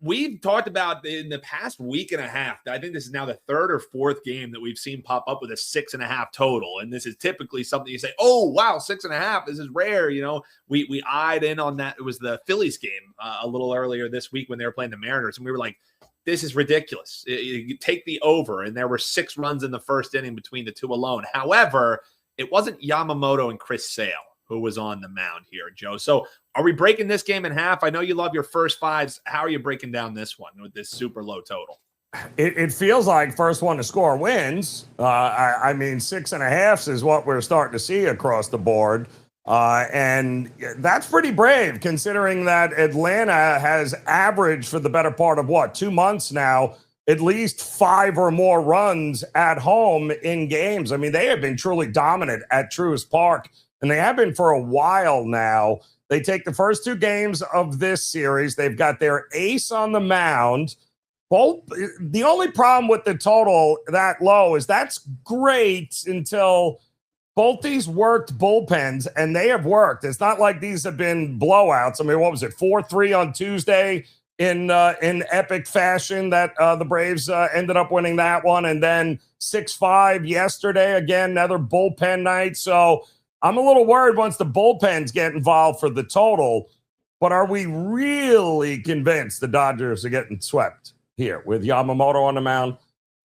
we've talked about in the past week and a half, I think this is now the third or fourth game that we've seen pop up with a 6.5 total. And this is typically something you say, oh, wow, 6.5. This is rare. We eyed in on that. It was the Phillies game a little earlier this week when they were playing the Mariners. And we were like, this is ridiculous. You take the over. And there were 6 runs in the first inning between the two alone. However, it wasn't Yamamoto and Chris Sale who was on the mound here, Joe. So are we breaking this game in half? I know you love your first fives. How are you breaking down this one with this super low total? It feels like first one to score wins. I mean, 6.5 is what we're starting to see across the board. And that's pretty brave considering that Atlanta has averaged for the better part of 2 months now, at least 5 or more runs at home in games. I mean, they have been truly dominant at Truist Park, and they have been for a while now. They take the first 2 games of this series. They've got their ace on the mound. The only problem with the total that low is that's great until both these worked bullpens, and they have worked. It's not like these have been blowouts. I mean, what was it, 4-3 on Tuesday in epic fashion that the Braves ended up winning that one, and then 6-5 yesterday. Again, another bullpen night. So I'm a little worried once the bullpens get involved for the total, but are we really convinced the Dodgers are getting swept here with Yamamoto on the mound?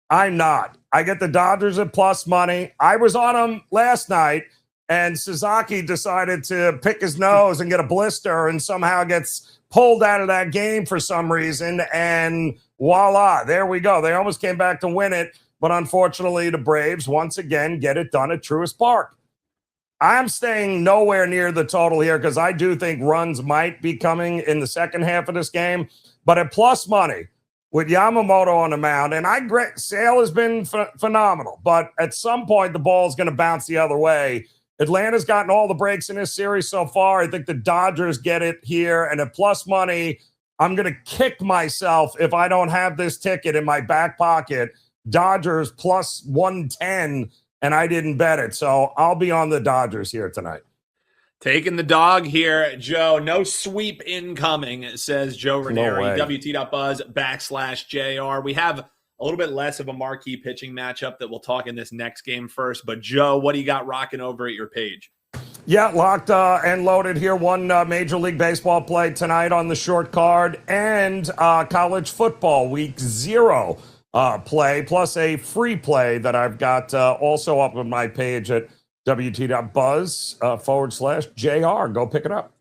I'm not. I get the Dodgers at plus money. I was on them last night, and Sasaki decided to pick his nose and get a blister and somehow gets pulled out of that game for some reason, and voila, there we go. They almost came back to win it, but unfortunately the Braves once again get it done at Truist Park. I'm staying nowhere near the total here because I do think runs might be coming in the second half of this game. But at plus money with Yamamoto on the mound, and Sale has been phenomenal, but at some point the ball is going to bounce the other way. Atlanta's gotten all the breaks in this series so far. I think the Dodgers get it here. And at plus money, I'm going to kick myself if I don't have this ticket in my back pocket. Dodgers plus 110. And I didn't bet it. So I'll be on the Dodgers here tonight. Taking the dog here, Joe. No sweep incoming, says Joe Raineri. No WT.buzz/JR. We have a little bit less of a marquee pitching matchup that we'll talk in this next game first. But, Joe, what do you got rocking over at your page? Yeah, locked and loaded here. One Major League Baseball play tonight on the short card, and college football week 0. Play, plus a free play that I've got also up on my page at WT.buzz/JR. Go pick it up.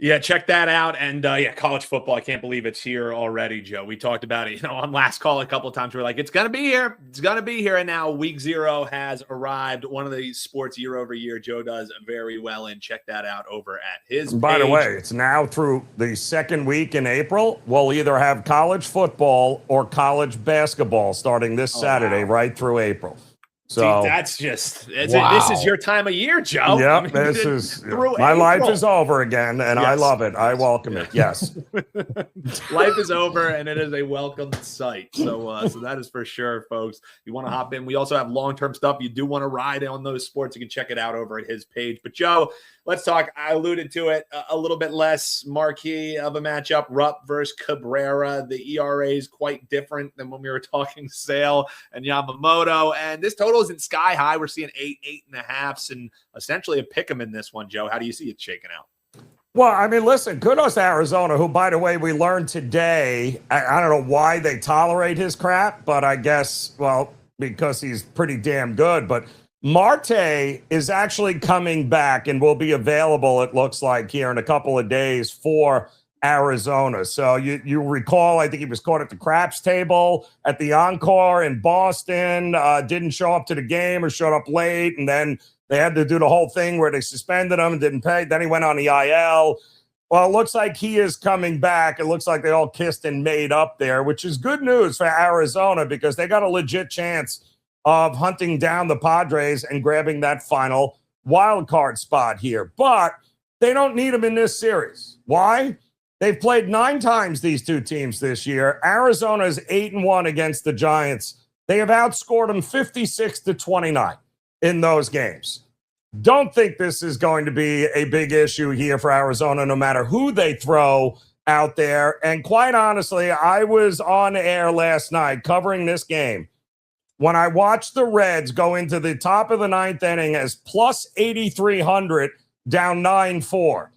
Yeah, check that out. And college football, I can't believe it's here already, Joe. We talked about it, on last call a couple of times. We were like, it's going to be here. It's going to be here. And now week 0 has arrived. One of the sports year over year Joe does very well in. Check that out over at his page. By the way, it's now through the second week in April. We'll either have college football or college basketball starting this Saturday, right through April. So that's just this is your time of year, Joe. Yep, this is my life is over again, and yes. I love it. I welcome it. Yes, life is over, and it is a welcome sight. So that is for sure, folks. You want to hop in? We also have long-term stuff. You do want to ride on those sports? You can check it out over at his page. But Joe, let's talk. I alluded to it a little bit less marquee of a matchup. Rupp versus Cabrera. The ERA is quite different than when we were talking Sale and Yamamoto, and this total isn't sky high. We're seeing 8.5s, and essentially a pick 'em in this one, Joe. How do you see it shaking out? Well, I mean, listen, kudos to Arizona, who, by the way, we learned today, I don't know why they tolerate his crap, but I guess, well, because he's pretty damn good. But Marte is actually coming back and will be available, it looks like, here in a couple of days for Arizona. So you recall, I think he was caught at the craps table at the Encore in Boston, didn't show up to the game or showed up late, and then they had to do the whole thing where they suspended him and didn't pay. Then he went on the IL. Well, it looks like he is coming back. It looks like they all kissed and made up there, which is good news for Arizona because they got a legit chance of hunting down the Padres and grabbing that final wild card spot here. But they don't need him in this series. Why? They've played 9 times, these two teams this year. Arizona is 8-1 against the Giants. They have outscored them 56-29 in those games. Don't think this is going to be a big issue here for Arizona, no matter who they throw out there. And quite honestly, I was on air last night covering this game when I watched the Reds go into the top of the ninth inning as plus 8,300 down 9-4.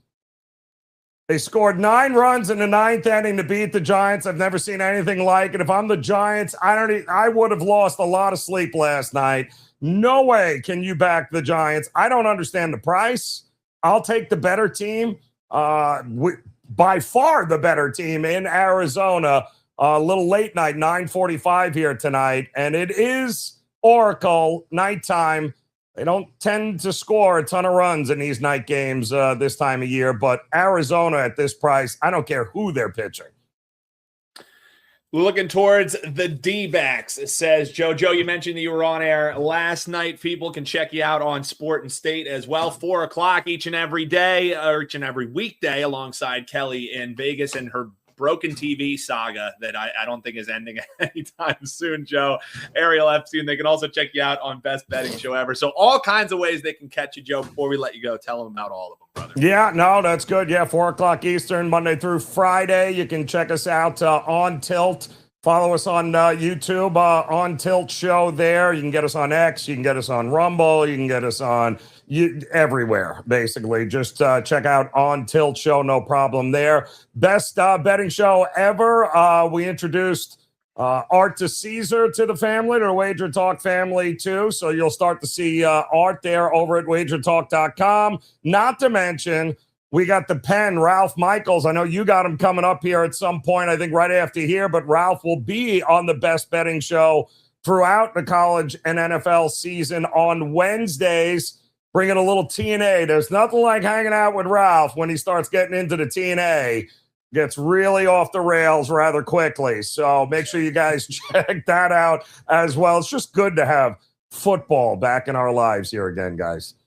They scored 9 runs in the ninth inning to beat the Giants. I've never seen anything like it. If I'm the Giants, I would have lost a lot of sleep last night. No way can you back the Giants. I don't understand the price. I'll take the better team. By far the better team in Arizona. A little late night, 9:45 here tonight. And it is Oracle nighttime. They don't tend to score a ton of runs in these night games this time of year. But Arizona at this price, I don't care who they're pitching. Looking towards the D-backs, says Joe. Joe, you mentioned that you were on air last night. People can check you out on Sport and State as well. 4 o'clock each and every day, or each and every weekday, alongside Kelly in Vegas and her broken TV saga that I don't think is ending anytime soon, Joe. Ariel Epstein. They can also check you out on Best Betting Show Ever. So all kinds of ways they can catch you, Joe. Before we let you go, tell them about all of them, brother. Yeah, no, that's good. Yeah, 4 o'clock Eastern, Monday through Friday. You can check us out on Tilt. Follow us on YouTube, On Tilt Show there. You can get us on X. You can get us on Rumble. You can get us on everywhere, basically. Just check out On Tilt Show. No problem there. Best betting show ever. We introduced Art to Caesar to the family, to the WagerTalk family, too. So you'll start to see Art there over at WagerTalk.com. Not to mention, we got the pen, Ralph Michaels. I know you got him coming up here at some point, I think right after here, but Ralph will be on the Best Betting Show throughout the college and NFL season on Wednesdays, bringing a little TNA. There's nothing like hanging out with Ralph when he starts getting into the TNA. Gets really off the rails rather quickly. So make sure you guys check that out as well. It's just good to have football back in our lives here again, guys.